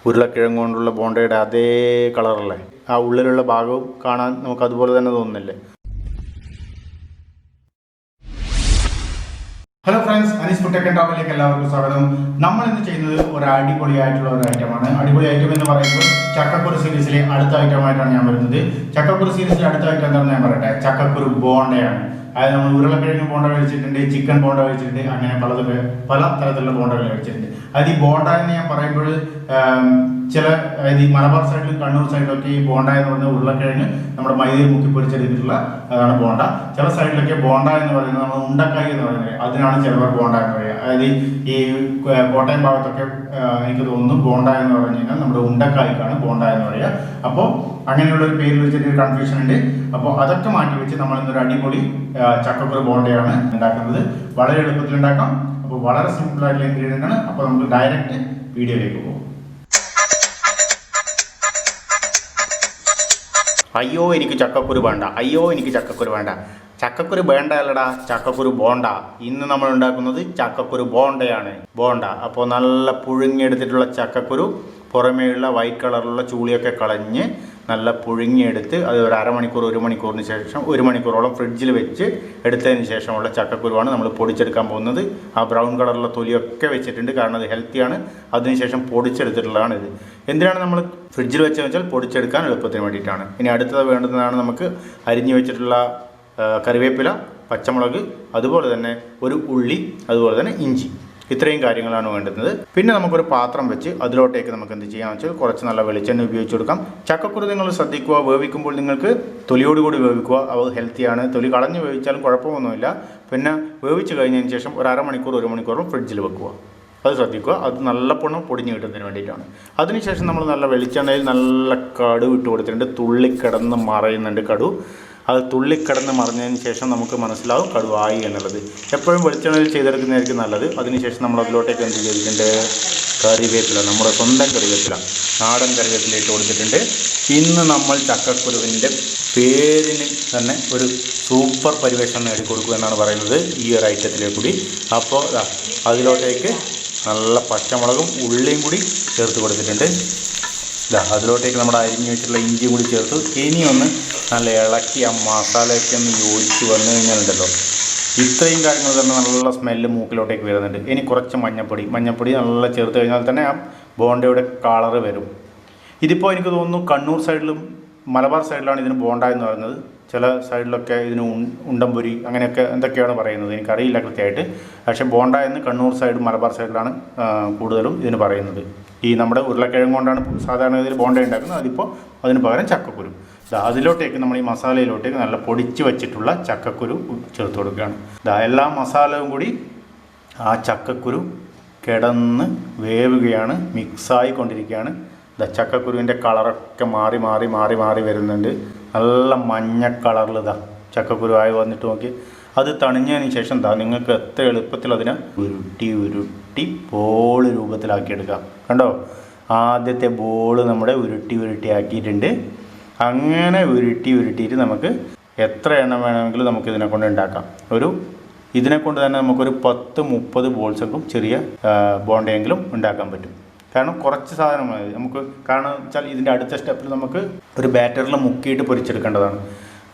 ഉരുളക്കിഴങ്ങ് കൊണ്ടുള്ള ബോണ്ടയുടെ അതേ കളറല്ലേ, ആ ഉള്ളിലുള്ള ഭാഗവും കാണാൻ നമുക്ക് അതുപോലെ തന്നെ തോന്നുന്നില്ലേ? Hello friends, Anees food tech and ട്രാവലിലേക്ക് എല്ലാവർക്കും സ്വാഗതം. നമ്മൾ ഇന്ന് ചെയ്യുന്നത് ഒരു അടിപൊളിയായിട്ടുള്ള ഒരു ഐറ്റമാണ്. അടിപൊളി ഐറ്റം എന്ന് പറയുമ്പോൾ ചക്കക്കുരു സീരീസിലെ അടുത്ത ഐറ്റമായിട്ടാണ് ഞാൻ വരുന്നത്. ചക്കക്കുരു സീരീസിലെ അടുത്ത ഐറ്റം എന്താണെന്ന് ഞാൻ പറയട്ടെ. ചക്കക്കുരു ബോണ്ടയാണ്. അതായത് നമ്മൾ ഉരുളക്കിഴങ്ങ് ബോണ്ട കഴിച്ചിട്ടുണ്ട്, ചിക്കൻ ബോണ്ട കഴിച്ചിട്ടുണ്ട്, അങ്ങനെ പല തരത്തിലുള്ള ബോണ്ടകൾ കഴിച്ചിട്ടുണ്ട്. അത് ഈ ബോണ്ട എന്ന് ഞാൻ പറയുമ്പോൾ ചില അതായത് ഈ മലബാർ സൈഡിലും കണ്ണൂർ സൈഡിലൊക്കെ ഈ ബോണ്ട എന്ന് പറയുന്നത് ഉരുളക്കിഴങ്ങ് നമ്മുടെ മൈദയിൽ മുക്കി പൊരിച്ചെടുത്തിട്ടുള്ള അതാണ് ബോണ്ട. ചില സൈഡിലൊക്കെ ബോണ്ട എന്ന് പറയുന്നത് നമ്മൾ ഉണ്ടക്കായി എന്ന് പറയുന്നത്, അതിനാണ് ചിലവർ ബോണ്ട എന്ന് പറയുക. അതായത് ഈ കോട്ടയം ഭാഗത്തൊക്കെ എനിക്ക് തോന്നുന്നു ബോണ്ട എന്ന് പറഞ്ഞു കഴിഞ്ഞാൽ നമ്മുടെ ഉണ്ടക്കായ്ക്കാണ് ബോണ്ട എന്ന് പറയുക. അപ്പോൾ അങ്ങനെയുള്ള ഒരു പേരിൽ വെച്ചിട്ട് കൺഫ്യൂഷൻ ഉണ്ട്. അപ്പോൾ അതൊക്കെ മാറ്റി വെച്ച് നമ്മൾ ഇന്നൊരു അടിപൊളി ചക്കക്കുരു ബോണ്ടയാണ് ഉണ്ടാക്കുന്നത്. വളരെ എളുപ്പത്തിൽ ഉണ്ടാക്കാം. അപ്പോൾ വളരെ സിമ്പിൾ ആയിട്ടുള്ള ഇൻഗ്രീഡിയൻ്റ് ആണ്. അപ്പോൾ നമുക്ക് ഡയറക്റ്റ് വീഡിയോയിലേക്ക് പോകും. അയ്യോ എനിക്ക് ചക്കക്കുരു വേണ്ട, അയ്യോ എനിക്ക് ചക്കക്കുരു വേണ്ട. ചക്കക്കുരു വേണ്ട അല്ലടാ, ചക്കക്കുരു ബോണ്ട. ഇന്ന് നമ്മൾ ഉണ്ടാക്കുന്നത് ചക്കക്കുരു ബോണ്ടയാണ്. ബോണ്ട അപ്പോൾ നല്ല പുഴുങ്ങിയെടുത്തിട്ടുള്ള ചക്കക്കുരു, പുറമേയുള്ള വൈറ്റ് കളറിലുള്ള ചൂളിയൊക്കെ കളഞ്ഞ് നല്ല പുഴുങ്ങിയെടുത്ത് അത് ഒരു അരമണിക്കൂർ 1 മണിക്കൂറിന് ശേഷം 1 മണിക്കൂറോളം ഫ്രിഡ്ജിൽ വെച്ച് എടുത്തതിന് ശേഷമുള്ള ചക്കക്കുരുവാണ് നമ്മൾ പൊടിച്ചെടുക്കാൻ പോകുന്നത്. ആ ബ്രൗൺ കളറുള്ള തൊലിയൊക്കെ വെച്ചിട്ടുണ്ട്, കാരണം അത് ഹെൽത്തിയാണ്. അതിനുശേഷം പൊടിച്ചെടുത്തിട്ടുള്ളതാണ് ഇത്. എന്തിനാണ് നമ്മൾ ഫ്രിഡ്ജിൽ വെച്ചതെന്ന് വെച്ചാൽ പൊടിച്ചെടുക്കാൻ എളുപ്പത്തിന് വേണ്ടിയിട്ടാണ്. ഇനി അടുത്തത് വേണ്ടുന്നതാണ് നമുക്ക് അരിഞ്ഞു വെച്ചിട്ടുള്ള കറിവേപ്പില, പച്ചമുളക്, അതുപോലെ തന്നെ ഒരു ഉള്ളി, അതുപോലെ തന്നെ ഇഞ്ചി. ഇത്രയും കാര്യങ്ങളാണ് വേണ്ടുന്നത്. പിന്നെ നമുക്കൊരു പാത്രം വെച്ച് അതിലോട്ടേക്ക് നമുക്ക് എന്ത് ചെയ്യാമെന്ന് വെച്ചാൽ കുറച്ച് നല്ല വെളിച്ചെണ്ണ ഉപയോഗിച്ച് കൊടുക്കാം. ചക്കക്കുരു നിങ്ങൾ ശ്രദ്ധിക്കുക, വേവിക്കുമ്പോൾ നിങ്ങൾക്ക് തൊലിയോടുകൂടി വേവിക്കുക. അത് ഹെൽത്തിയാണ്. തൊലി കളഞ്ഞ് വേവിച്ചാലും കുഴപ്പമൊന്നുമില്ല. പിന്നെ വേവിച്ച് കഴിഞ്ഞതിന് ശേഷം ഒരു അരമണിക്കൂർ 1 മണിക്കൂറും ഫ്രിഡ്ജിൽ വെക്കുക. അത് ശ്രദ്ധിക്കുക. അത് നല്ല പൊണ്ണം പൊടിഞ്ഞ് കിട്ടുന്നതിന് വേണ്ടിയിട്ടാണ്. അതിനുശേഷം നമ്മൾ നല്ല വെളിച്ചെണ്ണയിൽ നല്ല കടു ഇട്ട് കൊടുത്തിട്ടുണ്ട്. തുള്ളിക്കിടന്ന് മറയുന്നുണ്ട് കടു. അത് തുള്ളിക്കിടന്ന് മറിഞ്ഞതിന് ശേഷം നമുക്ക് മനസ്സിലാവും കടുവായി എന്നുള്ളത്. എപ്പോഴും വെളിച്ചെണ്ണയിൽ ചെയ്തെടുക്കുന്നതായിരിക്കും നല്ലത്. അതിനുശേഷം നമ്മൾ അതിലോട്ടേക്ക് എന്ത് ചെയ്തിട്ടുണ്ട്, കറിവേപ്പില, നമ്മുടെ സ്വന്തം കറിവേപ്പില, നാടൻ കറിവേപ്പില ഇട്ട് കൊടുത്തിട്ടുണ്ട്. ഇന്ന് നമ്മൾ ചക്കക്കുരുവിൻ്റെ പേരിന് തന്നെ ഒരു സൂപ്പർ പരിവേഷം നേടിക്കൊടുക്കുക എന്നാണ് പറയുന്നത് ഈ ഒരു ഐറ്റത്തിലേക്ക് കൂടി. അപ്പോൾ അതിലോട്ടേക്ക് നല്ല പച്ചമുളകും ഉള്ളിയും കൂടി ചേർത്ത് കൊടുത്തിട്ടുണ്ട്. അതിലോട്ടേക്ക് നമ്മുടെ അരിഞ്ഞു വെച്ചിട്ടുള്ള ഇഞ്ചിയും കൂടി ചേർത്ത് ഇനിയൊന്ന് നല്ല ഇളക്കി ആ മസാലയൊക്കെ ഒന്ന് യോജിച്ച് വന്നു കഴിഞ്ഞാലുണ്ടല്ലോ, ഇത്രയും കാര്യങ്ങൾ തന്നെ നല്ല സ്മെല്ല് മൂക്കിലോട്ടേക്ക് വരുന്നുണ്ട്. ഇനി കുറച്ച് മഞ്ഞൾപ്പൊടി നല്ല ചേർത്ത് കഴിഞ്ഞാൽ തന്നെ ആ ബോണ്ടയുടെ കളറ് വരും. ഇതിപ്പോൾ എനിക്ക് തോന്നുന്നു കണ്ണൂർ സൈഡിലും മലബാർ സൈഡിലാണ് ഇതിന് ബോണ്ട എന്ന് പറയുന്നത്. ചില സൈഡിലൊക്കെ ഇതിന് ഉണ്ടംപൊരി അങ്ങനെയൊക്കെ എന്തൊക്കെയാണ് പറയുന്നത്, എനിക്കറിയില്ല കൃത്യമായിട്ട്. പക്ഷേ ബോണ്ട എന്ന് കണ്ണൂർ സൈഡ് മലബാർ സൈഡിലാണ് കൂടുതലും ഇതിന് പറയുന്നത്. ഈ നമ്മുടെ ഉരുളക്കിഴങ്ങ് കൊണ്ടാണ് സാധാരണ ഇതിൽ ബോണ്ട ഉണ്ടാക്കുന്നത്. അതിപ്പോൾ അതിന് പകരം ചക്കക്കുരു. അതിലോട്ടേക്ക് നമ്മൾ ഈ മസാലയിലോട്ടേക്ക് നല്ല പൊടിച്ച് വെച്ചിട്ടുള്ള ചക്കക്കുരു ചേർത്ത് കൊടുക്കുകയാണ്. എല്ലാ മസാലയും കൂടി ആ ചക്കക്കുരു കിടന്ന് വേവുകയാണ്, മിക്സായി കൊണ്ടിരിക്കുകയാണ്. ചക്കക്കുരുവിൻ്റെ കളറൊക്കെ മാറി വരുന്നുണ്ട്. നല്ല മഞ്ഞ കളറിൽ ചക്കക്കുരു ആയി വന്നിട്ട് നോക്കി. അത് തണിഞ്ഞതിന് ശേഷം നിങ്ങൾക്ക് എത്ര എളുപ്പത്തിൽ അതിനെ ഉരുട്ടി ബോൾ രൂപത്തിലാക്കിയെടുക്കാം. കണ്ടോ, ആദ്യത്തെ ബോൾ നമ്മുടെ ഉരുട്ടി ആക്കിയിട്ടുണ്ട്. അങ്ങനെ ഉരുട്ടിയിട്ട് നമുക്ക് എത്ര എണ്ണം വേണമെങ്കിലും നമുക്ക് ഇതിനെ കൊണ്ട് ഉണ്ടാക്കാം. ഇതിനെ കൊണ്ട് തന്നെ നമുക്കൊരു 10-30 ബോൾസൊക്കെ ചെറിയ ബോണ്ടയെങ്കിലും ഉണ്ടാക്കാൻ പറ്റും. കാരണം കുറച്ച് സാധനം മതി നമുക്ക്. കാരണം വെച്ചാൽ ഇതിൻ്റെ അടുത്ത സ്റ്റെപ്പിൽ നമുക്ക് ഒരു ബാറ്ററിൽ മുക്കിയിട്ട് പൊരിച്ചെടുക്കേണ്ടതാണ്,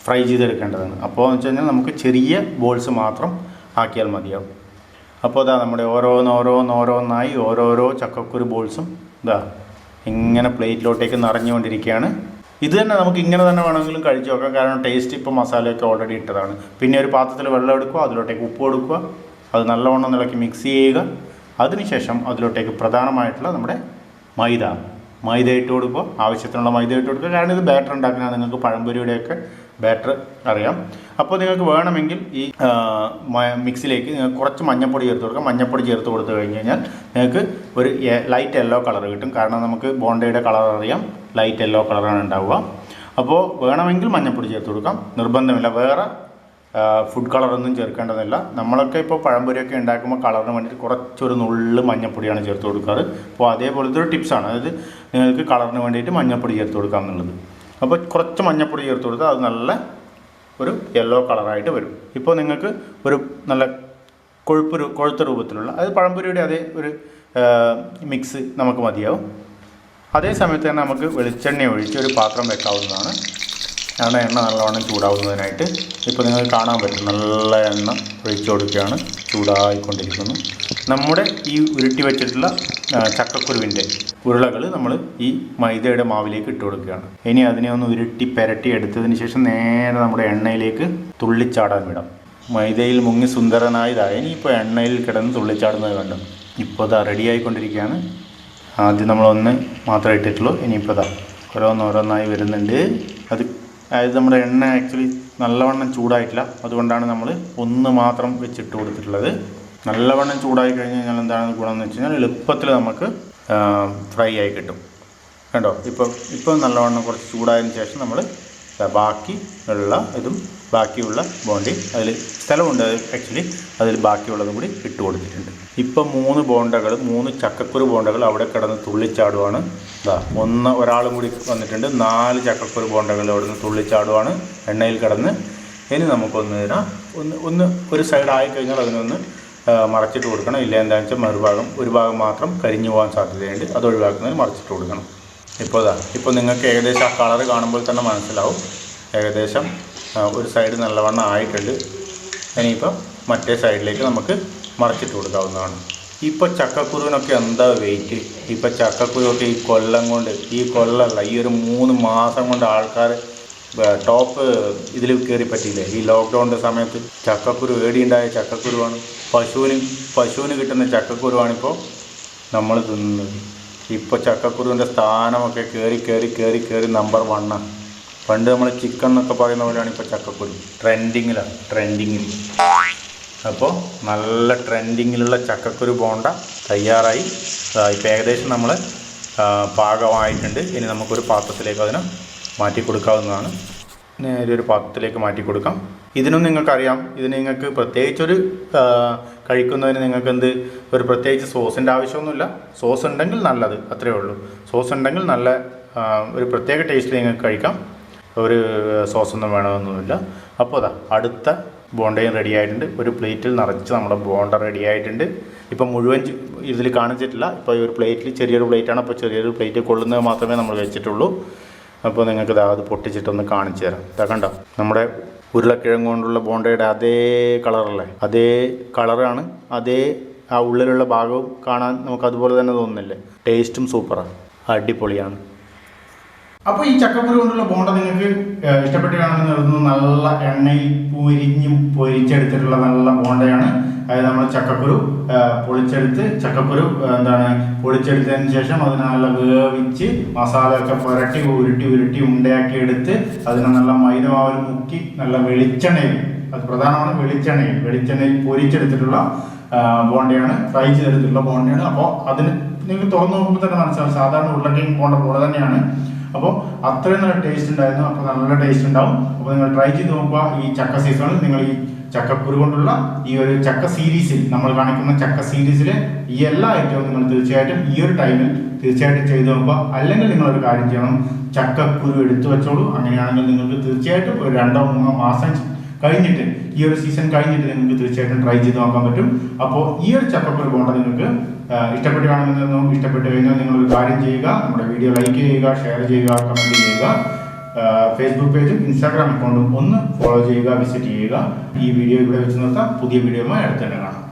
ഫ്രൈ ചെയ്തെടുക്കേണ്ടതാണ്. അപ്പോൾ എന്ന് വെച്ച് കഴിഞ്ഞാൽ നമുക്ക് ചെറിയ ബോൾസ് മാത്രം ആക്കിയാൽ മതിയാവും. അപ്പോൾ നമ്മുടെ ഓരോന്നായി ഓരോരോ ചക്കക്കുരു ബോൾസും ഇങ്ങനെ പ്ലേറ്റിലോട്ടേക്ക് നിറഞ്ഞുകൊണ്ടിരിക്കുകയാണ്. ഇത് തന്നെ നമുക്ക് ഇങ്ങനെ തന്നെ വേണമെങ്കിലും കഴിച്ചു നോക്കാം. കാരണം ടേസ്റ്റ് ഇപ്പോൾ മസാലയൊക്കെ ഓൾറെഡി ഇട്ടതാണ്. പിന്നെ ഒരു പാത്രത്തിൽ വെള്ളം എടുക്കുക, അതിലോട്ടേക്ക് ഉപ്പ് കൊടുക്കുക, അത് നല്ലവണ്ണം ഇളക്കി മിക്സ് ചെയ്യുക. അതിനുശേഷം അതിലോട്ടേക്ക് പ്രധാനമായിട്ടുള്ള നമ്മുടെ മൈദ ഇട്ട് കൊടുക്കുക. ആവശ്യത്തിനുള്ള മൈദ ഇട്ട് കൊടുക്കുക. കാരണം ഇത് ബാറ്റർ ഉണ്ടാക്കുന്നത് നിങ്ങൾക്ക് പഴംപൊരിയുടെയൊക്കെ ബാറ്റർ അറിയാം. അപ്പോൾ നിങ്ങൾക്ക് വേണമെങ്കിൽ ഈ മിക്സിലേക്ക് നിങ്ങൾക്ക് കുറച്ച് മഞ്ഞൾപ്പൊടി ചേർത്ത് കൊടുക്കാം. മഞ്ഞൾപ്പൊടി ചേർത്ത് കൊടുത്തു കഴിഞ്ഞ് കഴിഞ്ഞാൽ നിങ്ങൾക്ക് ഒരു ലൈറ്റ് യെല്ലോ കളർ കിട്ടും. കാരണം നമുക്ക് ബോണ്ടയുടെ കളർ അറിയാം, ലൈറ്റ് യെല്ലോ കളറാണ് ഉണ്ടാവുക. അപ്പോൾ വേണമെങ്കിൽ മഞ്ഞൾപ്പൊടി ചേർത്ത് കൊടുക്കാം, നിർബന്ധമില്ല. വേറെ ഫുഡ് കളറൊന്നും ചേർക്കേണ്ടതില്ല. നമ്മളൊക്കെ ഇപ്പോൾ പഴംപൊരിയൊക്കെ ഉണ്ടാക്കുമ്പോൾ കളറിന് വേണ്ടിയിട്ട് കുറച്ചൊരു നുള്ളു മഞ്ഞൾപ്പൊടിയാണ് ചേർത്ത് കൊടുക്കാറ്. അപ്പോൾ അതേപോലത്തെ ഒരു ടിപ്സാണ്. അതായത് നിങ്ങൾക്ക് കളറിന് വേണ്ടിയിട്ട് മഞ്ഞൾപ്പൊടി ചേർത്ത് കൊടുക്കാം എന്നുള്ളത്. അപ്പോൾ കുറച്ച് മഞ്ഞൾപ്പൊടി ചേർത്ത് കൊടുത്താൽ അത് നല്ല ഒരു യെല്ലോ കളറായിട്ട് വരും. ഇപ്പോൾ നിങ്ങൾക്ക് ഒരു നല്ല കൊഴുത്ത രൂപത്തിലുള്ള, അതായത് പഴംപൊരിയുടെ അതേ ഒരു മിക്സ് നമുക്ക് മതിയാവും. അതേ സമയത്ത് തന്നെ നമുക്ക് വെളിച്ചെണ്ണ ഒഴിച്ച് ഒരു പാത്രം വെക്കാവുന്നതാണ്. എണ്ണ നല്ലവണ്ണം ചൂടാവുന്നതിനായിട്ട്. ഇപ്പോൾ നിങ്ങൾക്ക് കാണാൻ പറ്റും, നല്ല എണ്ണ ഒഴിച്ചു കൊടുക്കുകയാണ്, ചൂടായിക്കൊണ്ടിരിക്കുന്നു. നമ്മുടെ ഈ ഉരുട്ടി വെച്ചിട്ടുള്ള ചക്കക്കുരുവിൻ്റെ ഉരുളകൾ നമ്മൾ ഈ മൈദയുടെ മാവിലേക്ക് ഇട്ട് കൊടുക്കുകയാണ്. ഇനി അതിനെ ഒന്ന് ഉരുട്ടി പെരട്ടി എടുത്തതിന് ശേഷം നേരെ നമ്മുടെ എണ്ണയിലേക്ക് തുള്ളിച്ചാടാൻ വിടാം. മൈദയിൽ മുങ്ങി സുന്ദരനായതായി ഇനിയിപ്പോൾ എണ്ണയിൽ കിടന്ന് തുള്ളിച്ചാടുന്നത് കണ്ടു. ഇപ്പോൾ ഇതാ റെഡി ആയിക്കൊണ്ടിരിക്കുകയാണ്. ആദ്യം നമ്മളൊന്ന് മാത്രമേ ഇട്ടിട്ടുള്ളൂ. ഇനിയിപ്പോൾ ഇതാ ഓരോന്നോരോന്നായി വരുന്നുണ്ട്. അതായത് നമ്മുടെ എണ്ണ ആക്ച്വലി നല്ലവണ്ണം ചൂടായിട്ടില്ല, അതുകൊണ്ടാണ് നമ്മൾ ഒന്ന് മാത്രം വെച്ചിട്ട് കൊടുത്തിട്ടുള്ളത്. നല്ലവണ്ണം ചൂടായി കഴിഞ്ഞ് കഴിഞ്ഞാൽ എന്താണ് ഗുണമെന്ന് വെച്ച് കഴിഞ്ഞാൽ എളുപ്പത്തിൽ നമുക്ക് ഫ്രൈ ആയി കിട്ടും. കണ്ടോ, ഇപ്പോൾ നല്ലവണ്ണം കുറച്ച് ചൂടായതിന് ശേഷം നമ്മൾ ബാക്കിയുള്ള ബോണ്ടി അതിൽ സ്ഥലമുണ്ട് ആക്ച്വലി, അതിൽ ബാക്കിയുള്ളതും കൂടി ഇട്ട് കൊടുത്തിട്ടുണ്ട്. ഇപ്പം 3 ചക്കക്കുരു ബോണ്ടകൾ അവിടെ കിടന്ന് തുള്ളിച്ചാടുവാണ്. ഒരാളും കൂടി വന്നിട്ടുണ്ട്. 4 ചക്കക്കുരു ബോണ്ടകൾ അവിടെ നിന്ന് തുള്ളിച്ചാടുവാണ് എണ്ണയിൽ കിടന്ന്. ഇനി നമുക്കൊന്ന് ഒരു സൈഡ് ആയിക്കഴിഞ്ഞാൽ അതിനൊന്ന് മറച്ചിട്ട് കൊടുക്കണം. ഇല്ല എന്താണെന്ന് വെച്ചാൽ ഒരു ഭാഗം മാത്രം കരിഞ്ഞു പോകാൻ സാധ്യതയുണ്ട്. അത് ഒഴിവാക്കുന്നതിന് മറച്ചിട്ട് കൊടുക്കണം. ഇപ്പോൾ നിങ്ങൾക്ക് ഏകദേശം ആ കളറ് കാണുമ്പോൾ തന്നെ മനസ്സിലാവും, ഏകദേശം ഒരു സൈഡ് നല്ലവണ്ണം ആയിട്ടുണ്ട്. ഇനിയിപ്പോൾ മറ്റേ സൈഡിലേക്ക് നമുക്ക് മറച്ചിട്ട് കൊടുക്കാവുന്നതാണ്. ഇപ്പോൾ ചക്കക്കുരുവിനൊക്കെ എന്താ വെയിറ്റ്! ഇപ്പോൾ ചക്കക്കുരുവൊക്കെ ഈ കൊല്ലമല്ല, ഈ ഒരു 3 മാസം കൊണ്ട് ആൾക്കാർ ടോപ്പ് ഇതിൽ കയറി പറ്റിയില്ലേ. ഈ ലോക്ക്ഡൗണിൻ്റെ സമയത്ത് ചക്കക്കുരു ഏടിയുണ്ടായ ചക്കക്കുരുവാണ്, പശുവിന് കിട്ടുന്ന ചക്കക്കുരുവാണിപ്പോൾ നമ്മൾ തിന്നുന്നത്. ഇപ്പോൾ ചക്കക്കുരുവിൻ്റെ സ്ഥാനമൊക്കെ കയറി നമ്പർ 1. പണ്ട് നമ്മൾ ചിക്കൻ എന്നൊക്കെ പറയുന്ന പോലെയാണ് ഇപ്പോൾ ചക്കക്കുരു ട്രെൻഡിങ്ങിൽ. അപ്പോൾ നല്ല ട്രെൻഡിങ്ങിലുള്ള ചക്കക്കുരു ബോണ്ട തയ്യാറായി. ഇപ്പോൾ ഏകദേശം നമ്മൾ പാകമായിട്ടുണ്ട്. ഇനി നമുക്കൊരു പാത്രത്തിലേക്ക് അതിനെ മാറ്റി കൊടുക്കാവുന്നതാണ്. നേരെ ഒരു പാത്രത്തിലേക്ക് മാറ്റി കൊടുക്കാം. ഇതിനും നിങ്ങൾക്കറിയാം, ഇതിന് നിങ്ങൾക്ക് പ്രത്യേകിച്ചൊരു കഴിക്കുന്നതിന് നിങ്ങൾക്ക് ഒരു പ്രത്യേകിച്ച് സോസിൻ്റെ ആവശ്യമൊന്നുമില്ല. സോസ് ഉണ്ടെങ്കിൽ നല്ലത്, അത്രയേ ഉള്ളൂ. സോസ് ഉണ്ടെങ്കിൽ നല്ല ഒരു പ്രത്യേക ടേസ്റ്റിൽ നിങ്ങൾക്ക് കഴിക്കാം. ഒരു സോസൊന്നും വേണമെന്നൊന്നുമില്ല. അപ്പോൾ അടുത്ത ബോണ്ടയും റെഡി ആയിട്ടുണ്ട്. ഒരു പ്ലേറ്റിൽ നിറച്ച് നമ്മുടെ ബോണ്ട റെഡി ആയിട്ടുണ്ട്. ഇപ്പം മുഴുവൻ ഇതിൽ കാണിച്ചിട്ടില്ല. ഇപ്പോൾ ഈ ഒരു പ്ലേറ്റിൽ ചെറിയൊരു പ്ലേറ്റാണ്. അപ്പോൾ ചെറിയൊരു പ്ലേറ്റ് കൊള്ളുന്നത് മാത്രമേ നമ്മൾ വെച്ചിട്ടുള്ളൂ. അപ്പോൾ നിങ്ങൾക്ക് അത് പൊട്ടിച്ചിട്ടൊന്ന് കാണിച്ചു തരാം. കണ്ടോ, നമ്മുടെ ഉരുളക്കിഴങ്ങ് കൊണ്ടുള്ള ബോണ്ടയുടെ അതേ കളറല്ലേ, അതേ കളറാണ്. ആ ഉള്ളിലുള്ള ഭാഗവും കാണാൻ നമുക്ക് അതുപോലെ തന്നെ തോന്നുന്നില്ലേ. ടേസ്റ്റും സൂപ്പറാണ്, അടിപൊളിയാണ്. അപ്പോൾ ഈ ചക്കക്കുരു കൊണ്ടുള്ള ബോണ്ട നിങ്ങൾക്ക് ഇഷ്ടപ്പെട്ട് കാണുമെന്ന് കരുതുന്നു. നല്ല എണ്ണയിൽ പൊരിച്ചെടുത്തിട്ടുള്ള നല്ല ബോണ്ടയാണ്. അതായത് നമ്മൾ ചക്കക്കുരു പൊളിച്ചെടുത്തതിന് ശേഷം അതിനെ നല്ല വേവിച്ച് മസാലയൊക്കെ പുരട്ടി ഉരുട്ടി ഉണ്ടയാക്കി എടുത്ത് അതിനെ നല്ല മൈദമാവിൽ മുക്കി നല്ല വെളിച്ചെണ്ണയിൽ, അത് പ്രധാനമാണ്, വെളിച്ചെണ്ണയിൽ പൊരിച്ചെടുത്തിട്ടുള്ള ബോണ്ടയാണ്, ഫ്രൈ ചെയ്തെടുത്തിട്ടുള്ള ബോണ്ടയാണ്. അപ്പോൾ അതിന് നിങ്ങൾക്ക് തുറന്നു നോക്കുമ്പോൾ തന്നെ മനസ്സിലാവും, സാധാരണ ഉരുളക്കിഴങ്ങ് ബോണ്ട പോലെ തന്നെയാണ്. അപ്പോൾ അത്രയും നല്ല ടേസ്റ്റ് ഉണ്ടായിരുന്നു. അപ്പോൾ നല്ല ടേസ്റ്റ് ഉണ്ടാവും. അപ്പോൾ നിങ്ങൾ ട്രൈ ചെയ്ത് നോക്കുക. ഈ ചക്ക സീസണിൽ നിങ്ങൾ ഈ ചക്കക്കുരു കൊണ്ടുള്ള ഈ ഒരു ചക്ക സീരീസിൽ, നമ്മൾ കാണിക്കുന്ന ചക്ക സീരീസിലെ ഈ എല്ലാ ഐറ്റവും നിങ്ങൾ തീർച്ചയായിട്ടും ഈ ഒരു ടൈമിൽ തീർച്ചയായിട്ടും ചെയ്ത് നോക്കുക. അല്ലെങ്കിൽ നിങ്ങളൊരു കാര്യം ചെയ്യണം, ചക്കക്കുരു എടുത്തു വെച്ചോളൂ. അങ്ങനെയാണെങ്കിൽ നിങ്ങൾക്ക് തീർച്ചയായിട്ടും ഒരു 2-3 മാസം കഴിഞ്ഞിട്ട്, ഈ ഒരു സീസൺ കഴിഞ്ഞിട്ട് നിങ്ങൾക്ക് തീർച്ചയായിട്ടും ട്രൈ ചെയ്ത് നോക്കാൻ പറ്റും. അപ്പോൾ ഈ ഒരു ചക്കക്കുരു ബോണ്ട നിങ്ങൾക്ക് ഇഷ്ടപ്പെട്ട് കാണുമെന്നൊന്നും, ഇഷ്ടപ്പെട്ട് കഴിഞ്ഞാൽ നിങ്ങളൊരു കാര്യം ചെയ്യുക, നമ്മുടെ വീഡിയോ ലൈക്ക് ചെയ്യുക, ഷെയർ ചെയ്യുക, കമൻറ്റ് ചെയ്യുക. ഫേസ്ബുക്ക് പേജും ഇൻസ്റ്റാഗ്രാം അക്കൗണ്ടും ഒന്ന് ഫോളോ ചെയ്യുക, വിസിറ്റ് ചെയ്യുക. ഈ വീഡിയോ ഇവിടെ വെച്ച് നിർത്താം. പുതിയ വീഡിയോയുമായി അടുത്ത് തന്നെ കാണാം.